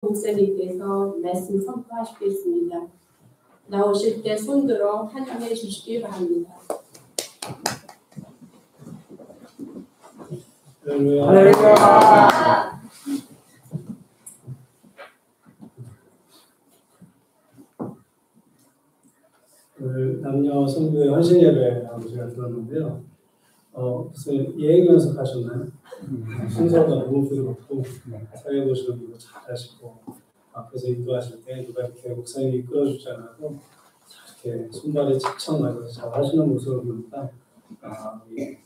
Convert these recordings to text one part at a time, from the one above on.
목사님께서 말씀 선포하시겠습니다. 나오실 때 손들어 환영해 주시기 바랍니다. 할렐루야. 남녀 성교회 헌신 예배라고 제가 들었는데요. 무슨 예행 연습하셨나요? 순서가 너무 부드럽고 사회 보시는 거 잘하시고 앞에서 인도하실 때 누가 이렇게 목사님이 이끌어주지 않아도 이렇게 손발에 착착 맞아서 잘 하시는 모습을 보니까 우리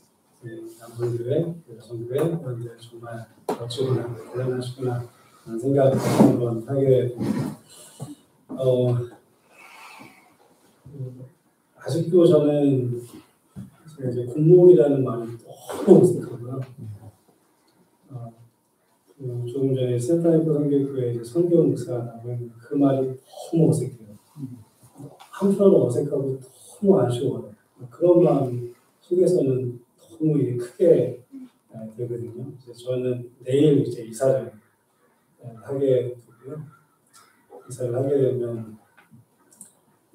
남성교회, 여성교회 그런데 정말 멋지구나, 대단하시구나 하는 생각을 한번 하게 됩니다. 아직도 저는 이제 군목이라는 말이 너무 어색하고요. 조금 전에 센터이프 선교교회 선교 목사가 나오면 그 말이 너무 어색해요. 한편으로 어색하고 너무 아쉬워요. 그런 마음 속에서는 너무 크게 되거든요. 저는 내일 이제 이사를 하게 되고요. 이사를 하게 되면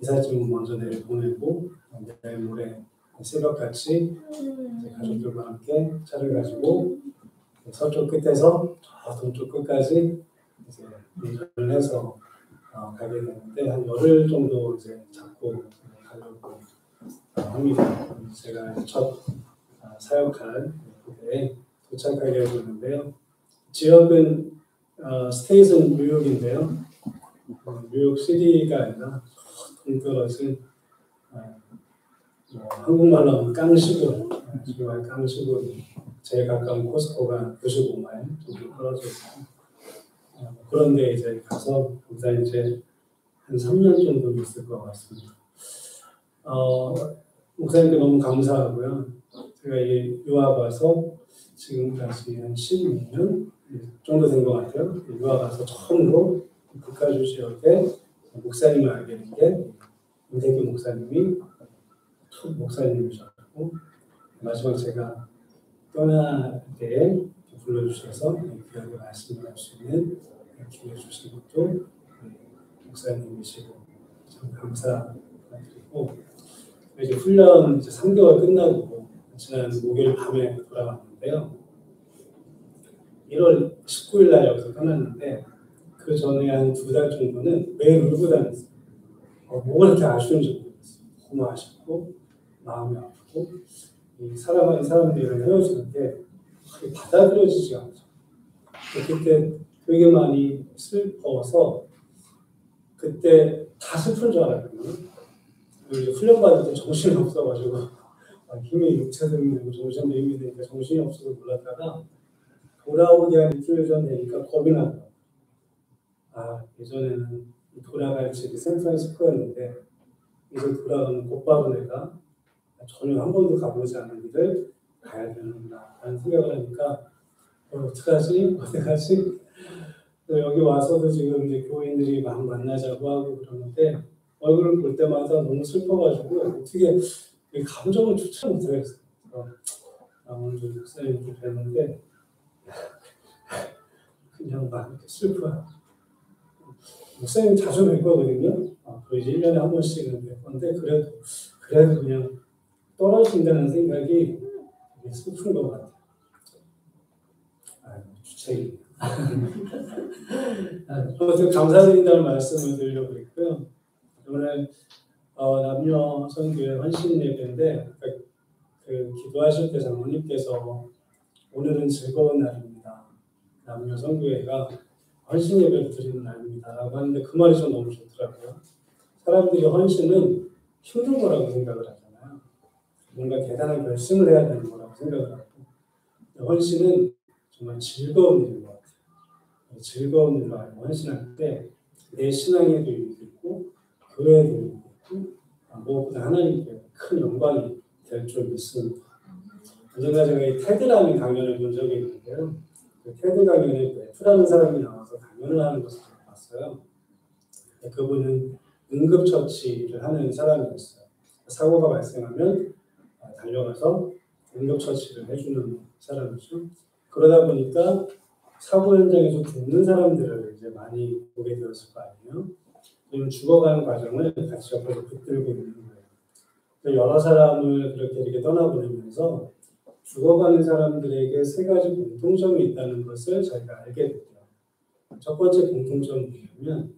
이삿짐은 먼저 내일 보내고 내일 모레 새벽같이 가족들과 함께 차를 가지고 서쪽 끝에서 저 동쪽 끝까지 이제 운전을 해서 가게 되는데 한 열흘 정도 이제 잡고 가려고 합니다. 제가 첫 사역할 곳에 도착하게 되는데요. 지역은 스테이트는 뉴욕인데요. 뉴욕 시티가 아니라 동떨어진 한국말로 하면 깡시골, 정말 깡시골 제일 가까운 코스코가 95마일 정도 떨어져 있어요. 그런데 이제 가서 거기서 이제 한 3년 정도 있을 것 같습니다. 목사님께 너무 감사하고요. 제가 유학 와서 지금까지 한 12년 정도 된 것 같아요. 유학 와서 처음으로 북한주 지역에 목사님을 알게 된 게 임태규 목사님이 첫 목사님이셨고 마지막 제가 떠날 때에 불러주셔서 귀하게 말씀을 할 수 있는 기회 주신 것도 목사님이시고 참 감사드리고 이제 훈련 이제 3개월 끝나고 지난 목요일 밤에 돌아왔는데요. 1월 19일 날 여기서 떠났는데 그 전에 한 2달 정도는 매일 울고 다녔어요. 뭐가 그렇게 아쉬운지 모르겠어요. 너무 아쉽고 마음이 아프고 이 사랑하는 사람들이랑 헤어지는 게 받아들여지지가 않죠. 그때 되게 많이 슬퍼서 그때 다 슬픈 줄 알았거든요. 훈련 받을 때 정신이 없어가지고 힘이 육체적인 되고 정신도 힘이 되니까 정신이 없어서 몰랐다가 돌아오기 한 일주일 전 되니까 겁이 나더라고요. 예전에는 돌아갈 집이 샌프란시스코였는데 이제 돌아가면 곧바로 내가 전혀 한 번도 가보지 않은 길을 가야 되는구나 라는 생각을 하니까 어떡하지? 여기 와서도 지금 이제 교인들이 막 만나자고 하고 그러는데 얼굴을 볼 때마다 너무 슬퍼가지고 어떻게 이 감정을 주체 못하겠어요. 오늘 좀 목사님 좀 뵀는데 그냥 막 슬퍼요. 목사님 자주 뵐 거거든요. 거의 이제 1년에 한 번씩은 뵐 건데 그래도 그냥 떨어진다는 생각이 되게 슬픈 것 같아요. 주책이네요. 아무튼 감사드린다는 말씀을 드리려고 했고요. 오늘 남녀 선교회 헌신 예배인데 그 기도하실 때 장로님께서 오늘은 즐거운 날입니다. 남녀 선교회가 헌신 예배를 드리는 날입니다. 라고 하는데 그 말이 좀 너무 좋더라고요. 사람들이 헌신은 힘든 거라고 생각을 하잖아요. 뭔가 대단한 결심을 해야 되는 거라고 생각을 하고 헌신은 정말 즐거운 일인 것 같아요. 즐거운 일로 알고 헌신할 때 내 신앙에도 의미가 있고 교회에도 의미가 있고 무엇보다 하나님께 큰 영광이 될 줄 믿습니다. 언젠가 제가 이 테드라는 강연을 본 적이 있는데요. 그 테드 강연에 베프라는 사람이 나와서 강연을 하는 것을 봤어요. 그분은 응급처치를 하는 사람이었어요. 사고가 발생하면 달려가서 응급처치를 해주는 사람이죠. 그러다 보니까 사고 현장에서 죽는 사람들을 이제 많이 보게 되었을 거 아니에요. 그리고 죽어가는 과정을 같이 옆에서 붙들고 있는 거예요. 여러 사람을 그렇게 이렇게 떠나보내면서 죽어가는 사람들에게 세 가지 공통점이 있다는 것을 저희가 알게 됐죠. 첫 번째 공통점은 뭐냐면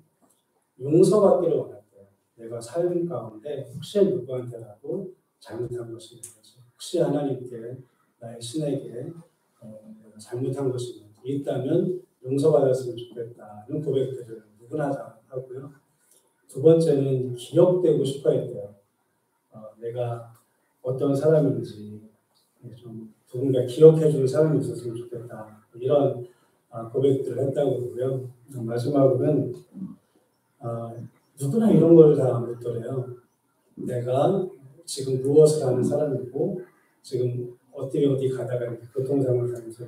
용서받기를 원했대요. 내가 삶 가운데 혹시 누구한테라도 잘못한 것이 있는 거지. 혹시 하나님께 나의 신에게 내가 잘못한 것이 있다면 용서받았으면 좋겠다는 고백들을 누구나 다 하고요. 두 번째는 기억되고 싶어 했대요. 내가 어떤 사람인지 좀 누군가 기억해주는 사람이 있었으면 좋겠다. 이런 고백들을 했다고 그러고요. 마지막으로는 누구나 이런 걸 다 묻더래요. 내가 지금 무엇을 하는 사람이고 지금 어디 가다가 교통사고를 당해서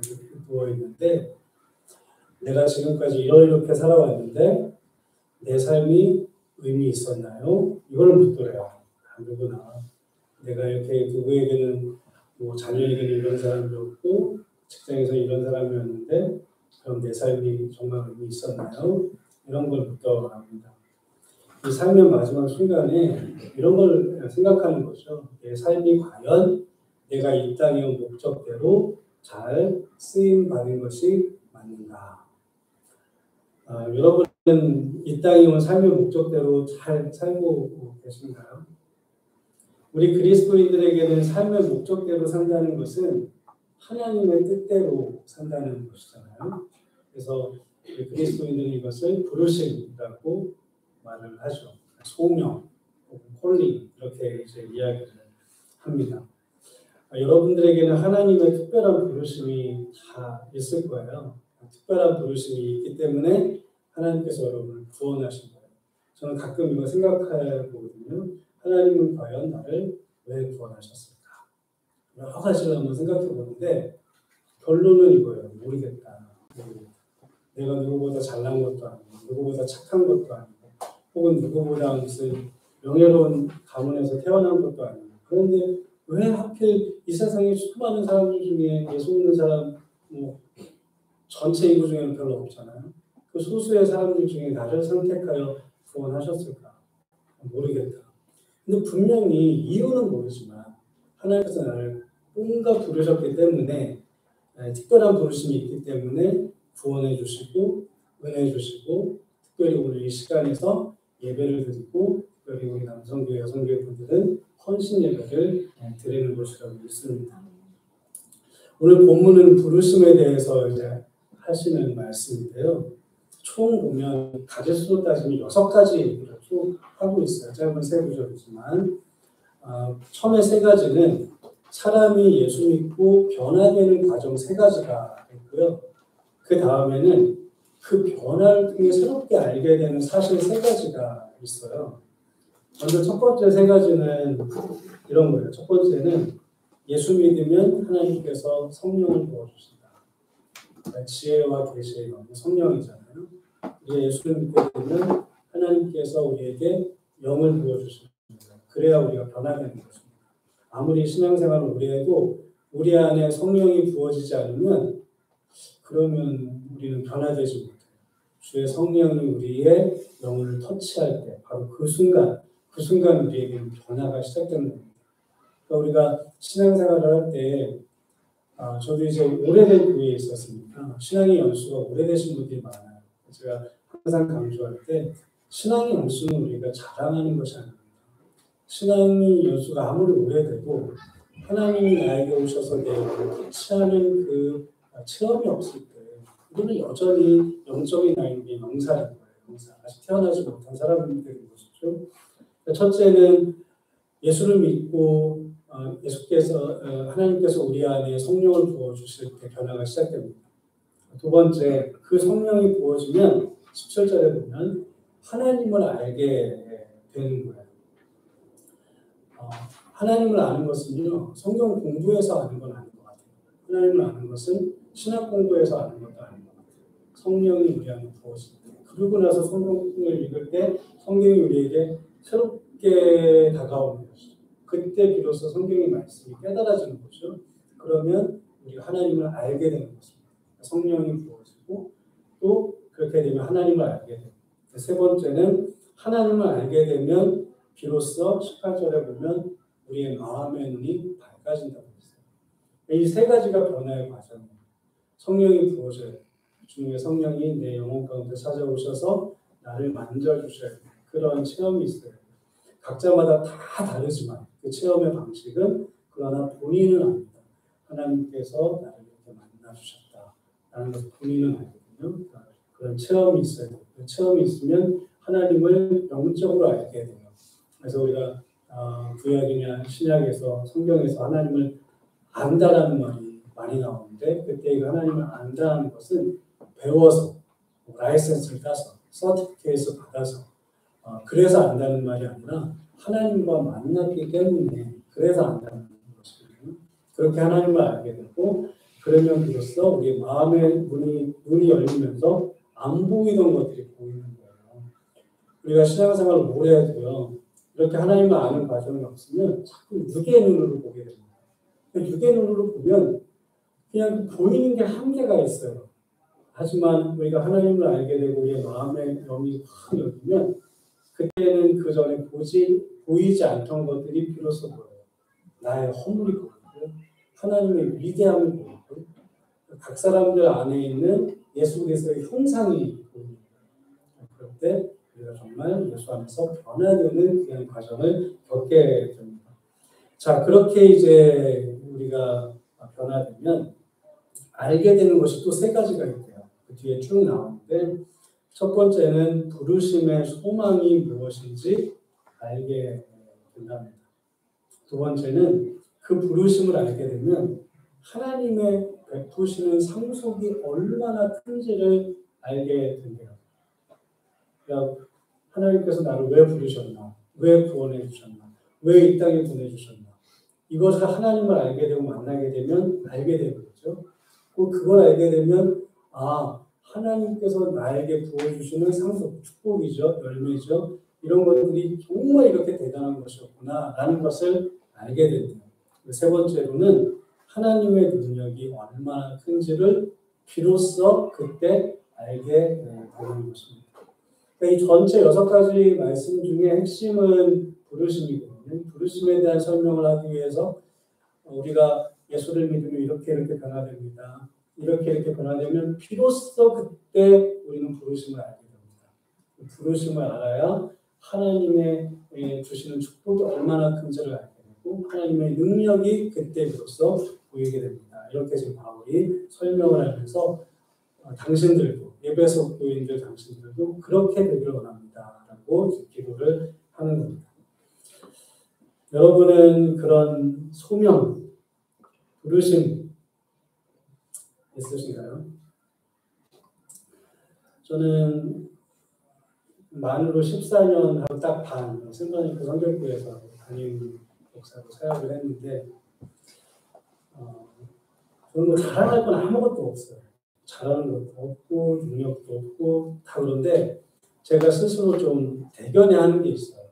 누워 있는데 내가 지금까지 이렇게 살아왔는데 내 삶이 의미 있었나요? 이걸 묻더래요. 누구나 내가 이렇게 누구에게는 뭐 자녀에게는 이런 사람이었고 직장에서 이런 사람이었는데 그럼 내 삶이 정말 의미 있었나요? 이런 걸 묻더랍니다. 이 삶의 마지막 순간에 이런 걸 생각하는 거죠. 내 삶이 과연 내가 이 땅에 온 목적대로 잘 쓰임 받은 것이 맞는가? 여러분은 이 땅에 온 삶의 목적대로 잘 살고 계신가요? 우리 그리스도인들에게는 삶의 목적대로 산다는 것은 하나님의 뜻대로 산다는 것이잖아요. 그래서 우리 그리스도인들은 이것을 부르심이라고 말을 하죠. 소명, 콜링 이렇게 이제 이야기를 합니다. 여러분들에게는 하나님의 특별한 부르심이 다 있을 거예요. 특별한 부르심이 있기 때문에 하나님께서 여러분을 구원하신 거예요. 저는 가끔 이거 생각해 보거든요. 하나님은 과연 나를 왜 구원하셨을까? 여러 가지를 한번 생각해 보는데 결론은 이거예요. 모르겠다. 내가 누구보다 잘난 것도 아니고 누구보다 착한 것도 아니고 혹은 누구보다 무슨 명예로운 가문에서 태어난 것도 아니고 그런데 왜 하필 이 세상에 수많은 사람들 중에 예수 믿는 사람 뭐 전체 인구 중에는 별로 없잖아요. 그 소수의 사람들 중에 나를 선택하여 구원하셨을까? 모르겠다. 근데 분명히 이유는 모르지만 하나님께서 나를 뭔가 부르셨기 때문에 특별한 부르심이 있기 때문에 구원해 주시고 은혜 주시고 특별히 오늘 이 시간에서 예배를 드리고 특별히 우리 남성교회 여성교회 분들은 헌신 예배를 드리는 것이라고 믿습니다. 오늘 본문은 부르심에 대해서 이제 하시는 말씀인데요. 총 보면 가지수로 따지면 6가지 얘기를 쭉 하고 있어요. 짧은 세 구절이지만 처음에 3가지는 사람이 예수 믿고 변화되는 과정 3가지가 있고요. 그 다음에는 그 변화를 통해 새롭게 알게 되는 사실 3가지가 있어요. 먼저 첫 번째 3가지는 이런 거예요. 첫 번째는 예수 믿으면 하나님께서 성령을 부어주신다. 지혜와 계시의 영, 성령이잖아요. 우리가 예수를 믿게 되면 하나님께서 우리에게 영을 부어주십니다. 그래야 우리가 변화되는 것입니다. 아무리 신앙생활을 오래 해도 우리 안에 성령이 부어지지 않으면 그러면 우리는 변화되지 못해요. 주의 성령이 우리의 영혼을 터치할 때 바로 그 순간 우리에게는 변화가 시작되는 겁니다. 그러니까 우리가 신앙생활을 할 때 저도 이제 오래된 교회에 있었으니까 신앙의 연수가 오래되신 분들이 많아요. 제가 항상 강조할 때 신앙의 연수는 우리가 자랑하는 것이 아닙니다. 신앙의 연수가 아무리 오래돼도 하나님이 나에게 오셔서 내 영혼을 터치하는 그 체험이 없을 때 우리는 여전히 영적인 나이는 영사인 거예요. 영사. 아직 태어나지 못한 사람들인 것이죠. 첫째는 예수를 믿고 하나님께서 우리 안에 성령을 부어주실 때 변화가 시작됩니다. 두 번째, 그 성령이 부어지면 17절에 보면 하나님을 알게 되는 거예요. 하나님을 아는 것은요, 성경 공부해서 아는 건 아닌 것 같아요. 하나님을 아는 것은 신학 공부해서 아는 것도 아닌 것 같아요. 성령이 우리 안에 부어질 때, 그러고 나서 성경을 읽을 때 성경이 우리에게 새롭게 다가오는 것이죠. 그때 비로소 성경의 말씀이 깨달아지는 거죠. 그러면 우리가 하나님을 알게 되는 것입니다. 성령이 부어지고 또 그렇게 되면 하나님을 알게 됩니다. 세 번째는 하나님을 알게 되면 비로소 18절에 보면 우리의 마음의 눈이 밝아진다고 했어요. 이 세 가지가 변화의 과정이에요. 성령이 부어져요. 주님의 성령이 내 영혼 가운데 찾아오셔서 나를 만져주셔야 돼요. 그런 체험이 있어요. 각자마다 다 다르지만 그 체험의 방식은 그러나 본인은 압니다. 하나님께서 나를 이렇게 만나주셨다라는 것을 본인은 알거든요. 그런 체험이 있어야 돼요. 그 체험이 있으면 하나님을 영적으로 알게 돼요. 그래서 우리가 구약이나 신약에서 성경에서 하나님을 안다라는 말이 많이 나오는데 그때 그 하나님을 안다는 것은 배워서 라이센스를 따서 서티피케이트를 받아서 그래서 안다는 말이 아니라 하나님과 만났기 때문에 그래서 안다는 것이거든요. 그렇게 하나님을 알게 되고 그러면 비로소 우리 마음의 눈이 열리면서 안 보이던 것들이 보이는 거예요. 우리가 신앙생활을 오래 해도요. 이렇게 하나님을 아는 과정이 없으면 자꾸 육의 눈으로 보게 됩니다. 육의 눈으로 보면 그냥 보이는 게 한계가 있어요. 하지만 우리가 하나님을 알게 되고 우리의 마음의 영이 확 열리면 그때는 그 전에 보이지 않던 것들이 비로소 보여요. 나의 허물이 보이고 하나님의 위대함이 보이고 각 사람들 안에 있는 예수 그리스도의 형상이 보입니다. 그럴 때 우리가 정말 예수 안에서 변화되는 그런 과정을 겪게 됩니다. 자, 그렇게 이제 우리가 변화되면 알게 되는 것이 또 세 가지가 있대요. 그 뒤에 쭉 나오는데 첫 번째는 부르심의 소망이 무엇인지 알게 된답니다. 두 번째는 그 부르심을 알게 되면 하나님의 베푸시는 상속이 얼마나 큰지를 알게 된대요. 그러니까 하나님께서 나를 왜 부르셨나? 왜 구원해 주셨나? 왜 이 땅에 보내주셨나? 이것을 하나님을 알게 되고 만나게 되면 알게 되는 거죠. 그걸 알게 되면 하나님께서 나에게 부어주시는 상속, 축복이죠. 열매죠. 이런 것들이 정말 이렇게 대단한 것이었구나 라는 것을 알게 된대요. 세 번째로는 하나님의 능력이 얼마나 큰지를 비로소 그때 알게 되는 것입니다. 그러니까 이 전체 6가지 말씀 중에 핵심은 부르심이거든요. 부르심에 대한 설명을 하기 위해서 우리가 예수를 믿으면 이렇게 변화됩니다. 이렇게 변화되면 비로소 그때 우리는 부르심을 알게 됩니다. 부르심을 알아야 하나님의 주시는 축복이 얼마나 큰지를 알게 되고 하나님의 능력이 그때 비로소 보이게 됩니다. 이렇게 지금 바울이 설명을 하면서 당신들도 에베소 교인들 당신들도 그렇게 되기를 원합니다. 라고 기도를 하는 겁니다. 여러분은 그런 소명, 부르심 있으신가요? 저는 만으로 14년 하고 딱 반, 센터니크 성결교회에서 담임 목사로 사역을 했는데 저는 뭐 자랑할 건 아무것도 없어요. 잘하는 것도 없고 능력도 없고 다 그런데 제가 스스로 좀 대견해하는 게 있어요.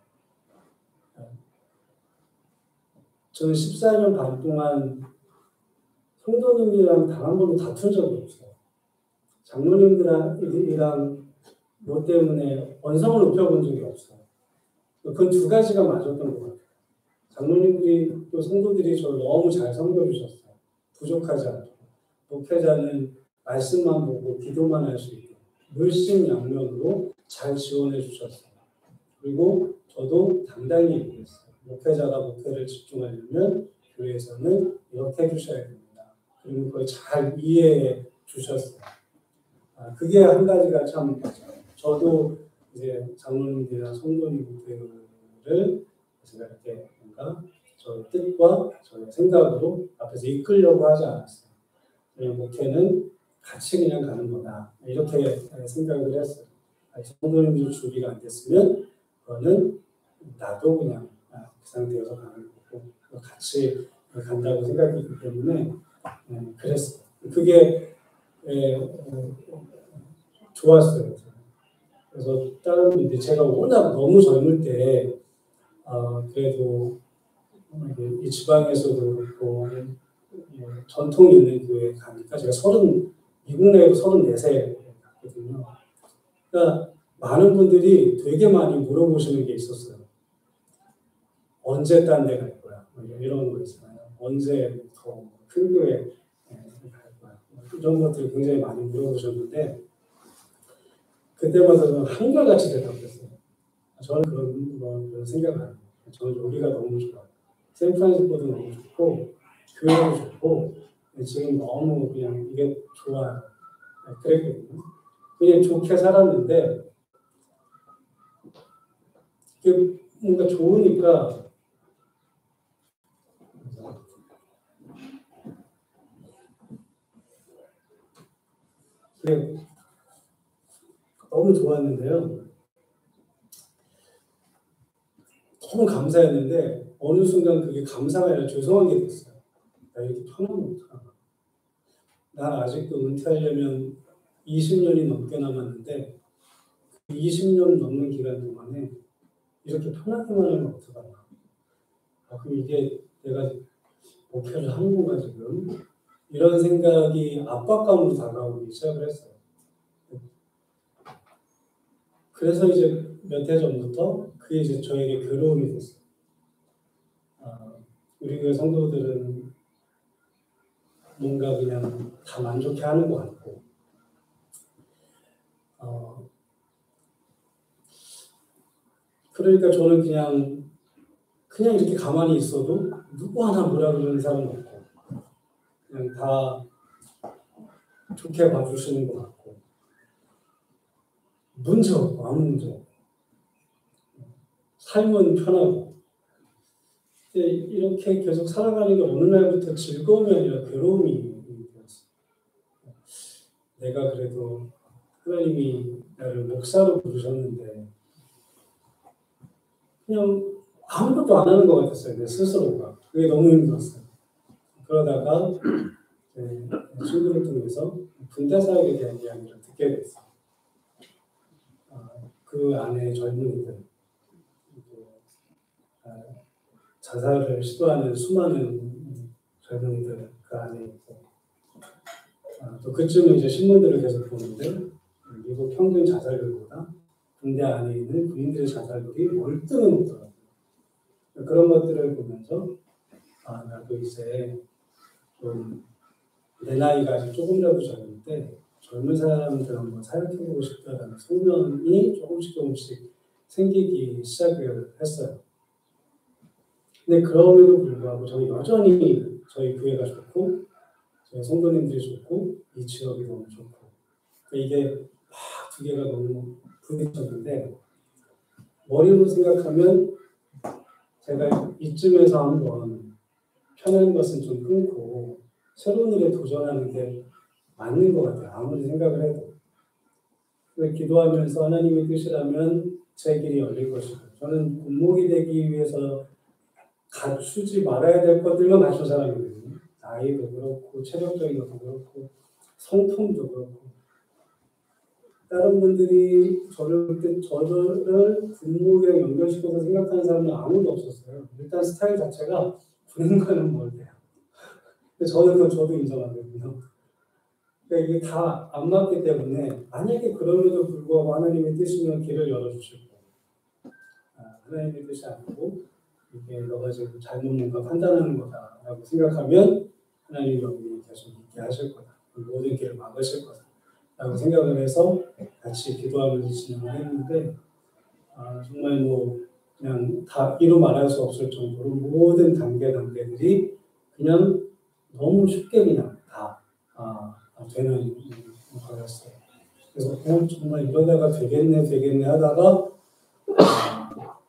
저는 14년 반 동안 성도님이랑 단 한 번도 다툰 적이 없어요. 장로님들이랑 뭐 때문에 언성을 높여본 적이 없어요. 그 두 가지가 맞았던 것 같아요. 장로님들이 또 성도들이 저를 너무 잘 섬겨주셨어요. 부족하지 않도록. 목회자는 말씀만 보고 기도만 할 수 있게 물심양면으로 잘 지원해 주셨어요. 그리고 저도 당당히 얘기했어요. 목회자가 목회를 집중하려면 교회에서는 이렇게 해주셔야 됩니다. 그리고 그걸 잘 이해해 주셨어요. 그게 한 가지가 참 저도 이제 장로님들이나 성도님들을 제가 이렇게 뭔가 저의 뜻과 저의 생각으로 앞에서 이끌려고 하지 않았어요. 목회는 같이 그냥 가는 거다. 이렇게 생각을 했어요. 성도님들 준비가 안 됐으면 그거는 나도 그냥 그 상태에서 가는 거고 같이 간다고 생각했기 때문에 그랬어요. 그게 좋았어요. 그래서 다른 분들 제가 워낙 너무 젊을 때 그래도 이 지방에서도 그렇고 전통이 있는 교회에 가니까 제가 미국 내에도 34세 있거든요. 그러니까 많은 분들이 되게 많이 물어보시는 게 있었어요. 언제 딴 데 갈 거야? 이런 거 있잖아요. 언제 더 큰 교회 갈 거야? 이런 것들을 굉장히 많이 물어보셨는데 그때마다 한결같이 대답했어요. 저는 그런 생각을 안 해요. 저는 여기가 너무 좋아요. 샌프란시스코도 너무 좋고 교회도 좋고 지금 너무 그냥 이게 좋아요. 그랬거든요. 그냥 좋게 살았는데 이게 뭔가 좋으니까 그게 너무 좋았는데요. 너무 감사했는데 어느 순간 그게 감사가 아니라 죄송한 게 됐어요. 나 이렇게 편하면 어떡하나. 난 아직도 은퇴하려면 20년이 넘게 남았는데 20년 넘는 기간 동안에 이렇게 편하게만 하면 어떡하나. 그럼 이게 내가 목표를 하는 건가 지금? 이런 생각이 압박감으로 다가오기 시작을 했어요. 그래서 이제 몇 해 전부터 그게 이제 저에게 괴로움이 됐어요. 우리 교회 성도들은 뭔가 그냥 다 만족해 하는 것 같고, 그러니까 저는 그냥 이렇게 가만히 있어도 누구 하나 뭐라 그러는 사람 없고, 그냥 다 좋게 봐주시는 것 같고, 문제 없고, 아무 문제 없고, 삶은 편하고, 이렇게 계속 살아가는 게 어느 날부터 즐거움이 아니라 괴로움이 되었어요. 내가 그래도 하나님이 나를 목사로 부르셨는데 그냥 아무것도 안 하는 것 같았어요. 내 스스로가. 그게 너무 힘들었어요. 그러다가 친구를 통해서 군대 사역에 대한 이야기를 듣게 됐어요. 그 안에 젊은이들, 자살을 시도하는 수많은 젊은이들 그 안에 있고, 또 그쯤은 이제 신문들을 계속 보는데 미국 평균 자살률보다 군대 안에 있는 군인들의 자살률이 월등히 높더라고요. 그런 것들을 보면서 나도 이제 좀 내 나이가 아직 조금이라도 젊을 때 젊은 사람들 한번 사역해보고 싶다는 소명이 조금씩 생기기 시작을 했어요. 근데 그럼에도 불구하고 저는 여전히 저희 교회가 좋고 저희 성도님들이 좋고 이 지역이 너무 좋고 이게 두 개가 너무 부딪혔는데 머리로 생각하면 제가 이쯤에서 한번 편한 것은 좀 끊고 새로운 일에 도전하는 게 맞는 것 같아요. 아무리 생각을 해도. 기도하면서 하나님의 뜻이라면 제 길이 열릴 것이고 저는 군목이 되기 위해서 갖추지 말아야 될 것들만 갖춘 사람이거든요. 나이도 그렇고 체력적인 것도 그렇고 성품도 그렇고 다른 분들이 저를 군목이랑 연결시켜서 생각하는 사람은 아무도 없었어요. 일단 스타일 자체가 군인과는 멀대요. 저는 저도 인정하거든요. 그러니까 이게 다 안 맞기 때문에 만약에 그럼에도 불구하고 하나님의 뜻이면 길을 열어주실 거예요. 하나님의 뜻이 아니고 이게 너가 지금 잘못 뭔가 판단하는 거다라고 생각하면 하나님이 여기 계속 있게 하실 거다. 모든 길을 막으실 거다. 라고 생각을 해서 같이 기도하면서 진행을 했는데 정말 그냥 다 이루 말할 수 없을 정도로 모든 단계들이 그냥 너무 쉽게 그냥 다 되는 거였어요. 그래서 정말 이러다가 되겠네 하다가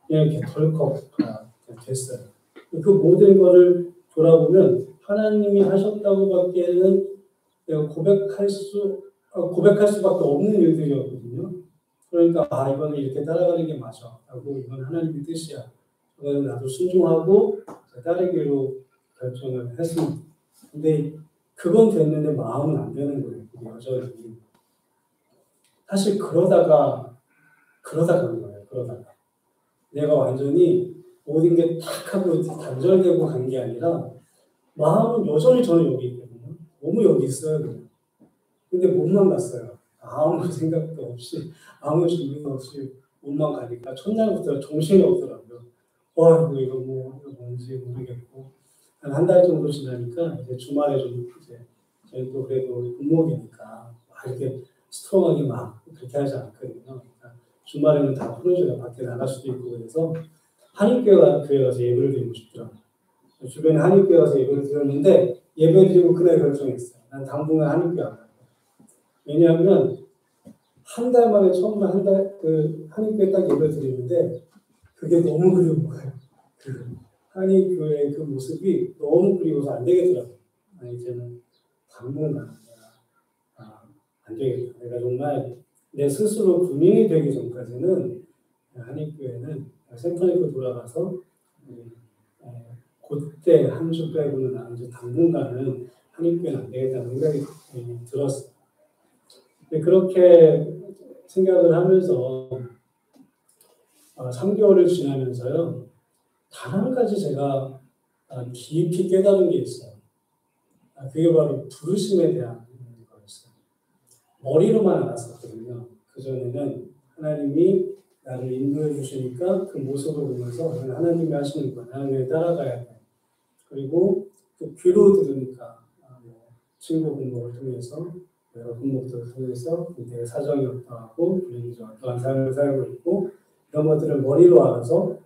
그냥 이렇게 덜컥 됐어요. 그 모든 거를 돌아보면 하나님이 하셨다고 밖에는 내가 고백할 수밖에 없는 일들이었거든요. 그러니까 이거는 이렇게 따라가는 게 맞아 라고 이건 하나님의 뜻이야. 이거는 나도 순종하고 따르기로 결정을 했습니다. 근데 그건 됐는데 마음은 안 되는 거예요. 여전히. 사실 그러다가 그런 거예요. 그러다가 내가 완전히 모든 게 탁 하고 단절되고 간 게 아니라 마음은 여전히 저는 여기 있거든요. 너무 여기 있어요. 그냥. 근데 못 만났어요. 아무 생각도 없이 아무 준비도 없이 몸만 가니까 첫날부터 정신이 없더라고요. 이거 뭔지 모르겠고 한 달 정도 지나니까 이제 주말에 좀 이제 저희 또 그래도 군목이니까 막 이렇게 스트롱하게 막 그렇게 하지 않거든요. 그러니까 주말에는 다 풀어줘야 밖에 나갈 수도 있고 그래서 한인교회 가서 예배를 드리고 싶더라고요. 주변에 한인교회 가서 예배를 드렸는데 예배 드리고 그날 결정했어요. 난 당분간 한인교회 안 갈 거야. 왜냐하면 한 달 만에 처음으로 한인교회 딱 예배 드리는데 그게 너무 그리운 거예요. 한인교회의 그 모습이 너무 그리워서 안 되겠더라고요. 이제는 당분간 안 되겠다. 내가 정말 내 스스로 군인이 되기 전까지는 한인교회는 생터니크 돌아가서 그때 한 주 빼고는 나는 이제 당분간은 한인교회는 안 되겠다는 생각이 들었어요. 그렇게 생각을 하면서 3개월을 지나면서요. 단 한 가지 제가 깊이 깨달은 게 있어요. 그게 바로 부르심에 대한 거였어요. 머리로만 알았었거든요. 그전에는 하나님이 나를 인도해 주시니까 그 모습을 보면서 하나님이 하시는 거야. 하나님을 따라가야 돼. 그리고 그 귀로 들으니까 친구 공목을 통해서 여러 공목들을 통해서 내 사정이 어떠하고 우리는 어떠한 삶을 살고 있고 이런 것들을 머리로 알아서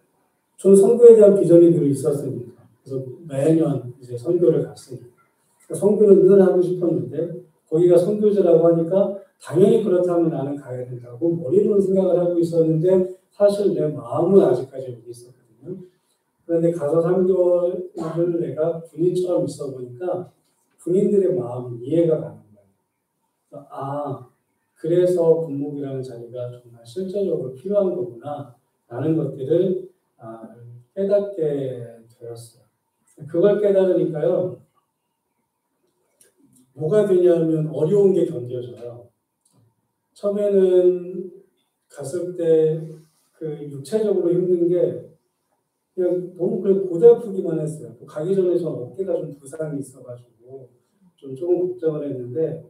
전 선교에 대한 비전이 늘 있었으니까 그래서 매년 이제 선교를 갔으니까 선교는 늘 하고 싶었는데 거기가 선교지라고 하니까 당연히 그렇다면 나는 가야 된다고 머리로는 생각을 하고 있었는데 사실 내 마음은 아직까지 여기 있었거든요. 그런데 가서 3개월을 내가 군인처럼 있어 보니까 군인들의 마음이 이해가 가는 거예요. 그래서 군목이라는 자리가 정말 실제적으로 필요한 거구나 라는 것들을 깨닫게 되었어요. 그걸 깨달으니까요. 뭐가 되냐면 어려운 게 견뎌져요. 처음에는 갔을 때 그 육체적으로 힘든 게 그냥 너무 고달프기만 했어요. 가기 전에 저 어깨가 좀 부상이 있어가지고 조금 걱정을 했는데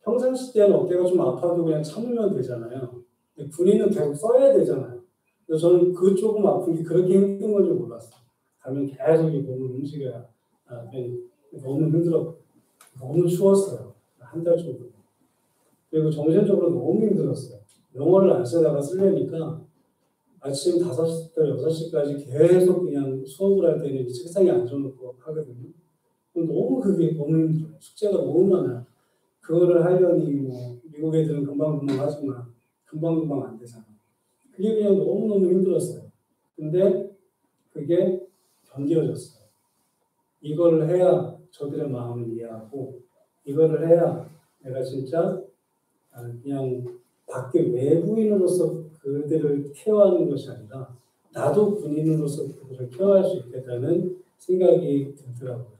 평상시 때는 어깨가 좀 아파도 그냥 참으면 되잖아요. 근데 군인은 계속 써야 되잖아요. 그래서 저는 그 조금 아픈 게 그렇게 힘든 건 줄 몰랐어요. 가면 계속 이 몸을 움직여야 너무 힘들었고 너무 추웠어요. 한 달 정도. 그리고 정신적으로 너무 힘들었어요. 영어를 안 쓰다가 쓰려니까 아침 5시부터 6시까지 계속 그냥 수업을 할 때는 책상에 앉아놓고 하거든요. 너무 그게 너무 힘들어요. 숙제가 너무 많아요. 그거를 하려니 미국 애들은 금방금방 하지만 금방금방 안 되잖아요. 그게 그냥 너무너무 힘들었어요. 근데 그게 견뎌졌어요. 이거를 해야 저들의 마음을 이해하고 이거를 해야 내가 진짜 그냥 밖에 외부인으로서 그들을 케어하는 것이 아니라 나도 군인으로서 그들을 케어할 수 있겠다는 생각이 들더라고요.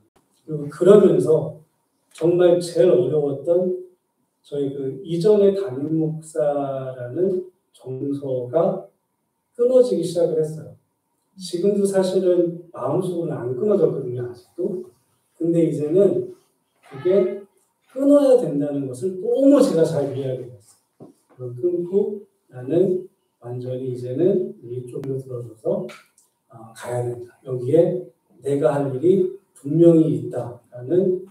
그리고 그러면서 정말 제일 어려웠던 저희 그 이전의 담임 목사라는 정서가 끊어지기 시작을 했어요. 지금도 사실은 마음속으로는 안 끊어졌거든요, 아직도. 근데 이제는 그게 끊어야 된다는 것을 너무 제가 잘 이해하게 됐어요. 그걸 끊고 나는 완전히 이제는 이쪽으로 들어줘서 가야 된다. 여기에 내가 할 일이 분명히 있다라는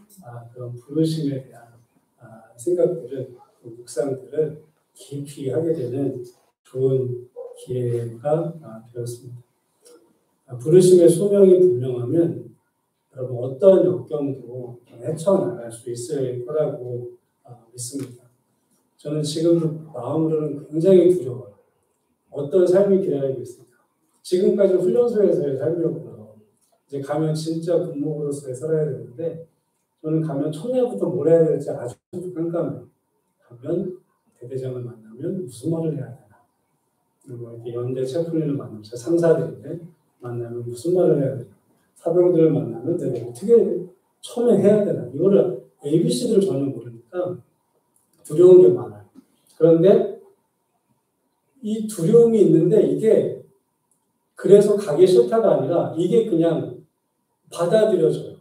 그런 부르심에 대한 생각들을, 묵상들을 깊이 하게 되는 좋은 기회가 되었습니다. 부르심의 소명이 분명하면 여러분 어떤 역경도 헤쳐나갈 수 있을 거라고 믿습니다. 저는 지금 마음으로는 굉장히 두려워요. 어떤 삶이 기다리고 있을까? 지금까지 훈련소에서의 삶이었고요. 이제 가면 진짜 군목으로서의 살아야 되는데 저는 가면 첫날부터 뭘 해야 될지 아주 깜깜해요. 가면 대대장을 만나면 무슨 말을 해야 되나? 그리고 이렇게 연대 채플린을 만나면 제 상사들인데 만나면 무슨 말을 해야 되나? 사병들을 만나면 내가 어떻게 처음에 해야 되나? 이거를 ABC들을 전혀 모르니까 두려운 게 많아요. 그런데 이 두려움이 있는데 이게 그래서 가기 싫다가 아니라 이게 그냥 받아들여져요.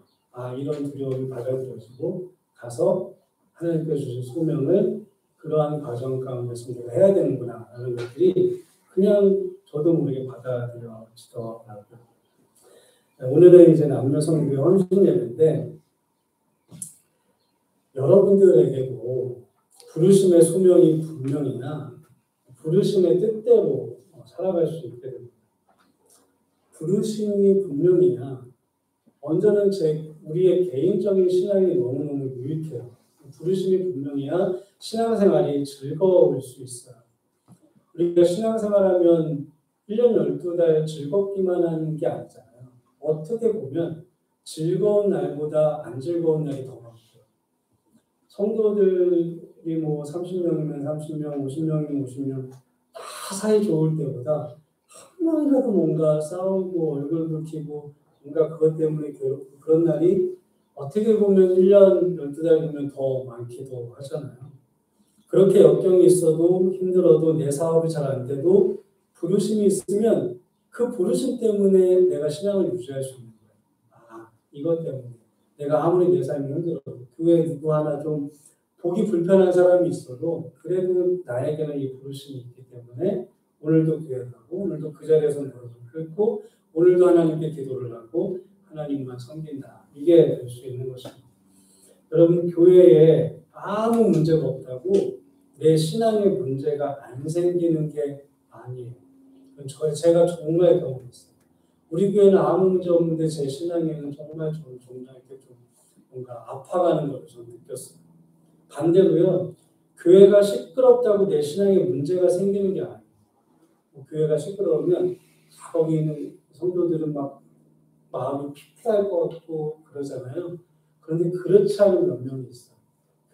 이런 두려움이 받아들여지고 가서 하나님께서 주신 소명을 그러한 과정 가운데서 내가 해야 되는구나라는 것들이 그냥 저도 모르게 받아들여지더라고요. 오늘은 이제 남녀 성교회 헌신 예배인데 여러분들에게도 부르심의 소명이 분명이나 부르심의 뜻대로 살아갈 수 있게 됩니다. 부르심이 분명이야. 먼저는 우리의 개인적인 신앙이 너무너무 유익해요. 부르심이 분명해야 신앙생활이 즐거울 수 있어요. 우리가 신앙생활하면 1년 12달 즐겁기만 하는 게 아니잖아요. 어떻게 보면 즐거운 날보다 안 즐거운 날이 더 많고요. 성도들이 뭐 30명이면 30명, 50명이면 50명 다 사이 좋을 때보다 한 명이라도 뭔가 싸우고 얼굴 붉히고 뭔가 그것 때문에 그런 날이 어떻게 보면 1년 12달 보면 더 많기도 하잖아요. 그렇게 역경이 있어도 힘들어도 내 사업이 잘 안 돼도 부르심이 있으면 그 부르심 때문에 내가 신앙을 유지할 수 있는 거예요. 이것 때문에 내가 아무리 내 삶이 힘들어도 그 외에 누구 하나 좀 보기 불편한 사람이 있어도 그래도 나에게는 이 부르심이 있기 때문에 오늘도 교회 가고 오늘도 그 자리에서 무릎을 꿇고 오늘도 하나님께 기도를 하고 하나님만 섬긴다. 이게 될 수 있는 것입니다. 여러분 교회에 아무 문제가 없다고 내 신앙의 문제가 안 생기는 게 아니에요. 제가 정말 경험했어요. 우리 교회는 아무 문제 없는데 제 신앙에는 정말 좀 이렇게 좀 뭔가 아파가는 걸 좀 느꼈어요. 반대로요. 교회가 시끄럽다고 내 신앙에 문제가 생기는 게 아니에요. 교회가 시끄러우면 거기 있는 성도들은 막 마음이 피폐할 것 같고 그러잖아요. 그런데 그렇지 않은 몇 명이 있어요.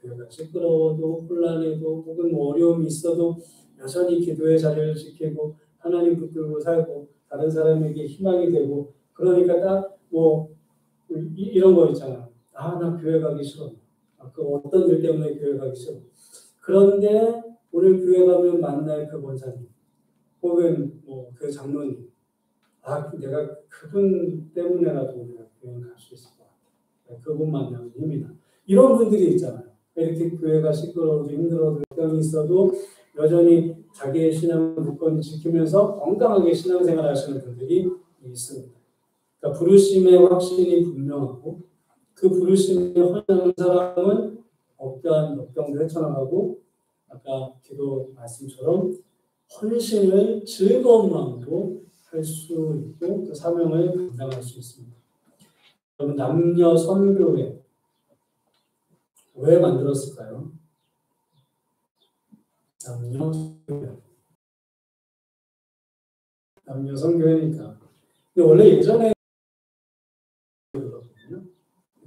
교회가 시끄러워도 혼란해도 혹은 뭐 어려움이 있어도 여전히 기도의 자리를 지키고 하나님 붙들고 살고 다른 사람에게 희망이 되고 그러니까 딱 뭐 이런 거 있잖아요. 나 교회 가기 싫어. 그 어떤 일 때문에 교회 가기 싫어. 그런데 오늘 교회 가면 만날 그 권사님 혹은 뭐 그 장로님 내가 그분 때문에라도 내가 교회 갈 수 있을 것 같아. 그분 만나면 힘이 나. 이런 분들이 있잖아요. 이렇게 교회가 시끄러워도 힘들어도 걱정이 있어도 여전히 자기의 신앙을 굳건히 지키면서 건강하게 신앙생활 하시는 분들이 있습니다. 그러니까 부르심의 확신이 분명하고 그 부르심에 헌신하는 사람은 어떠한 역경도 헤쳐나가고 아까 기도 말씀처럼 헌신을 즐거운 마음으로 할 수 있고 그 사명을 감당할 수 있습니다. 여러분 남녀 선교회 왜 만들었을까요? 남녀 선교회니까. 근데 원래 예전에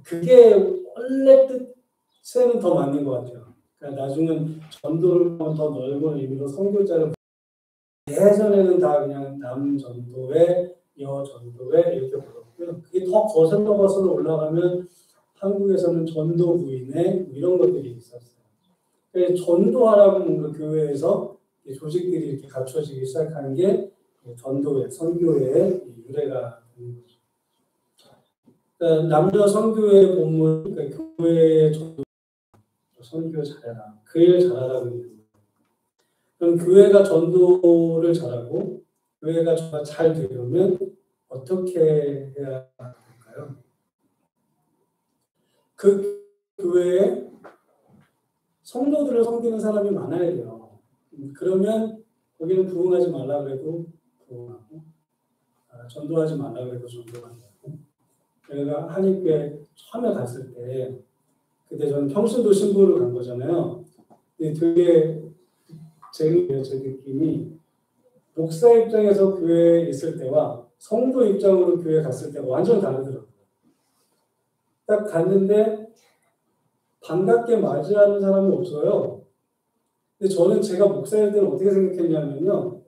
그게 원래 뜻에는 더 맞는 것 같아요. 그러니까 나중은 전도를 더 넓은 의미로 선교자를 예전에는 다 그냥 남전도회, 여전도회 이렇게 불렀고요. 그게 더 거슬러 올라가면 한국에서는 전도부인회 이런 것들이 있었어요. 전도하라고 뭔가 교회에서 조직들이 이렇게 갖춰지기 시작한 게 전도회, 선교회의 유래가 되는 거죠. 그러니까 남녀 선교회 본문, 그러니까 교회의 선교 잘해라, 그 일 잘하라고 있는 거예요. 그럼 교회가 전도를 잘하고 교회가 잘 되려면 어떻게 해야 할까요? 그 교회에 성도들을 섬기는 사람이 많아야 돼요. 그러면 거기는 부흥하지 말라 그래도 부흥하고 전도하지 말라 그래도 전도가 되고 제가 한인교회 처음에 갔을 때 그때 저는 평신도 신부를 간 거잖아요. 근데 되게 재미있어요. 제 느낌이 목사 입장에서 교회에 있을 때와 성도 입장으로 교회 갔을 때가 완전 다르더라고요. 딱 갔는데 반갑게 맞이하는 사람이 없어요. 근데 저는 제가 목사일 때는 어떻게 생각했냐면요.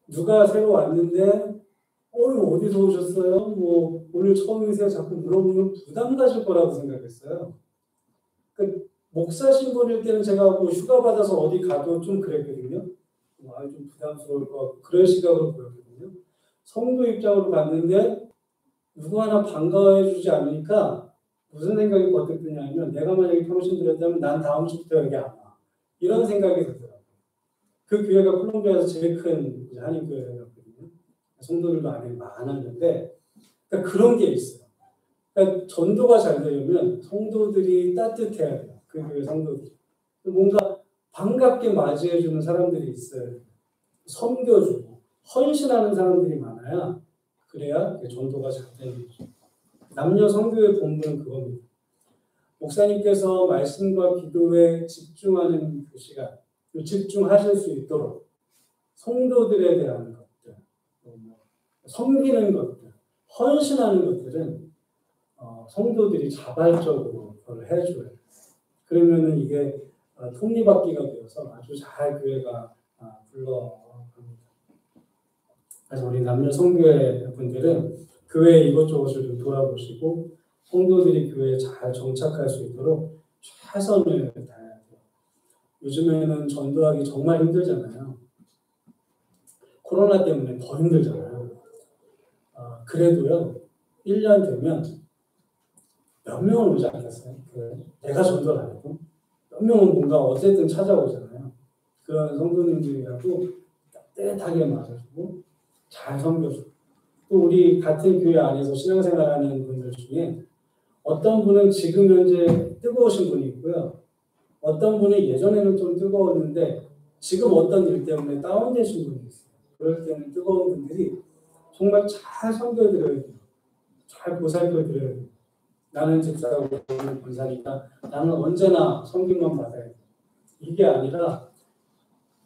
누가 새로 왔는데 어디서 오셨어요? 뭐 오늘 처음이세요? 자꾸 물어보면 부담 가질 거라고 생각했어요. 그러니까 목사 신분일 때는 제가 뭐 휴가 받아서 어디 가도 좀 그랬거든요. 좀 부담스러울 것 같고 그런 시각으로 보였거든요. 성도 입장으로 갔는데 누구 하나 반가워해주지 않으니까 무슨 생각이 버뜩 드냐면 내가 만약에 평신도였다면 난 다음 주부터 여기 안 와. 이런 생각이 들더라고요. 그 교회가 콜롬비아에서 제일 큰 한인교회였거든요. 성도들도 안에 많았는데 그러니까 그런 게 있어요. 그러니까 전도가 잘 되려면 성도들이 따뜻해야 돼요. 그 교회 성도들이. 뭔가 반갑게 맞이해주는 사람들이 있어요. 섬겨주고 헌신하는 사람들이 많아야 그래야 전도가 잘 되는 거죠. 남녀 성교의 본분은 그겁니다. 목사님께서 말씀과 기도에 집중하는 그 시간, 집중하실 수 있도록 성도들에 대한 것들, 섬기는 것들, 헌신하는 것들은 성도들이 자발적으로 그걸 해줘요. 그러면은 이게 톱니바퀴가 되어서 아주 잘 교회가 굴러갑니다. 그래서 우리 남녀 성교회 분들은 교회 이것저것을 좀 돌아보시고 성도들이 교회에 잘 정착할 수 있도록 최선을 다해야 돼요. 요즘에는 전도하기 정말 힘들잖아요. 코로나 때문에 더 힘들잖아요. 그래도요, 1년 되면 몇 명은 오지 않겠어요? 내가 전도를 안 해도 몇 명은 뭔가 어쨌든 찾아오잖아요. 그런 성도님들이라도 따뜻하게 맞아주고 잘 섬겨주고 또 우리 같은 교회 안에서 신앙생활하는 분들 중에 어떤 분은 지금 현재 뜨거우신 분이 있고요. 어떤 분은 예전에는 좀 뜨거웠는데 지금 어떤 일 때문에 다운되신 분이 있어요. 그럴 때는 뜨거운 분들이 정말 잘 섬겨드려야 돼요. 잘 보살펴드려야 돼요. 나는 집사라고 하는 권사니까 나는 언제나 섬김만 받아야 돼요. 이게 아니라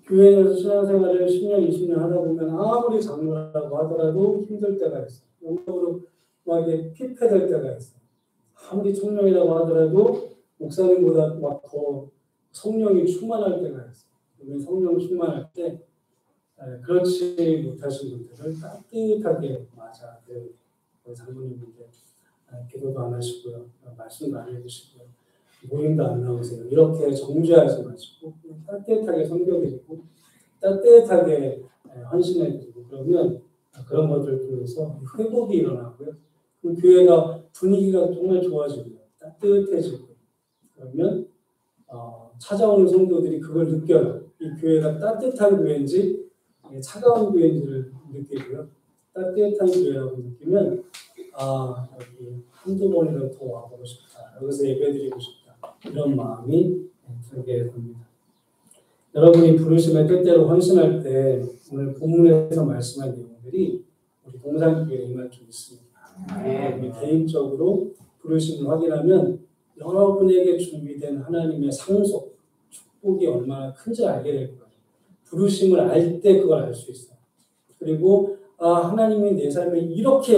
교회에서 신앙생활을 10년, 20년 하다 보면 아무리 장로라고 하더라도 힘들 때가 있어요. 영적으로 막 이게 피폐될 때가 있어요. 아무리 청년이라고 하더라도 목사님보다 막 더 성령이 충만할 때가 있어요. 그러면 성령 충만할 때 그렇지 못하신 분들을 따뜻하게 맞아 배우고 장로님들 기도도 안 하시고요. 말씀도 안 해주시고요. 모임도 안 나오세요. 이렇게 정죄하지 마시고 따뜻하게 섬겨드리고 따뜻하게 헌신해드리고 그러면 그런 것들 통해서 회복이 일어나고요. 그 교회가 분위기가 정말 좋아지고요. 따뜻해지고 그러면 찾아오는 성도들이 그걸 느껴요. 이 교회가 따뜻한 교회인지 차가운 교회인지를 느끼고요. 따뜻한 교회라고 느끼면 여기 한두 번이라도 더 와보고 싶다. 여기서 예배드리고 싶다. 이런 마음이 들게 됩니다. 여러분이 부르심에 때때로 헌신할 때 오늘 본문에서 말씀한 내용들이 우리 동산교회에 임할 줄 믿습니다. 우리 개인적으로 부르심을 확인하면 여러분에게 준비된 하나님의 상속, 축복이 얼마나 큰지 알게 될 거예요. 부르심을 알 때 그걸 알 수 있어요. 그리고 하나님이 내 삶에 이렇게